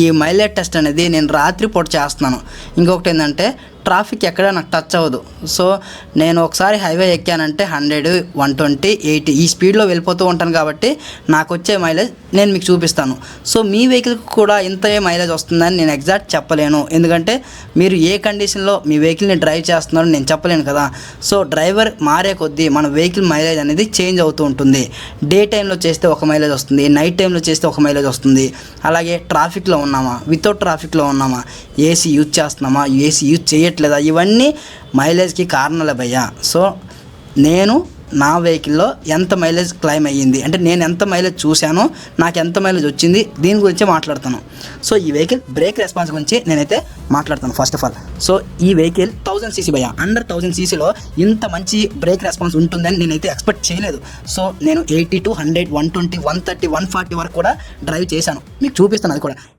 ఈ mileage test అనేది నేను రాత్రిపూట చేస్తున్నాను. ఇంకొకటి ఏంటంటే ట్రాఫిక్ ఎక్కడ నాకు టచ్ అవ్వదు. సో నేను ఒకసారి హైవే ఎక్కానంటే 100, 120, 80 ఈ స్పీడ్లో వెళ్ళిపోతూ ఉంటాను కాబట్టి నాకు వచ్చే మైలేజ్ నేను మీకు చూపిస్తాను. సో మీ వెహికల్కి కూడా ఇంత మైలేజ్ వస్తుందని నేను ఎగ్జాక్ట్ చెప్పలేను, ఎందుకంటే మీరు ఏ కండిషన్లో మీ వెహికల్ని డ్రైవ్ చేస్తున్నారో నేను చెప్పలేను కదా. సో డ్రైవర్ మారే కొద్దీ మన వెహికల్ మైలేజ్ అనేది చేంజ్ అవుతూ ఉంటుంది. డే టైంలో చేస్తే ఒక మైలేజ్ వస్తుంది, నైట్ టైంలో చేస్తే ఒక మైలేజ్ వస్తుంది. అలాగే ట్రాఫిక్లో ఉన్నామా, వితౌట్ ట్రాఫిక్లో ఉన్నామా, ఏసీ యూజ్ చేస్తున్నామా, ఏసీ యూజ్ చేయట్లేదా, ఇవన్నీ మైలేజ్కి కారణాలే భయ్యా. సో నేను నా వెహికల్లో ఎంత మైలేజ్ క్లైమ్ అయ్యింది అంటే నేను ఎంత మైలేజ్ చూశానో, నాకు ఎంత మైలేజ్ వచ్చింది, దీని గురించి మాట్లాడుతాను. సో ఈ వెహికల్ బ్రేక్ రెస్పాన్స్ గురించి నేనైతే మాట్లాడతాను. ఫస్ట్ ఆఫ్ ఆల్ సో ఈ వెహికల్ 1000 cc భయ్యా. అండర్ 1000 ccలో ఇంత మంచి బ్రేక్ రెస్పాన్స్ ఉంటుందని నేనైతే ఎక్స్పెక్ట్ చేయలేదు. సో నేను 80 to 100, 120, 130, 140 వరకు కూడా డ్రైవ్ చేశాను, మీకు చూపిస్తాను అది కూడా.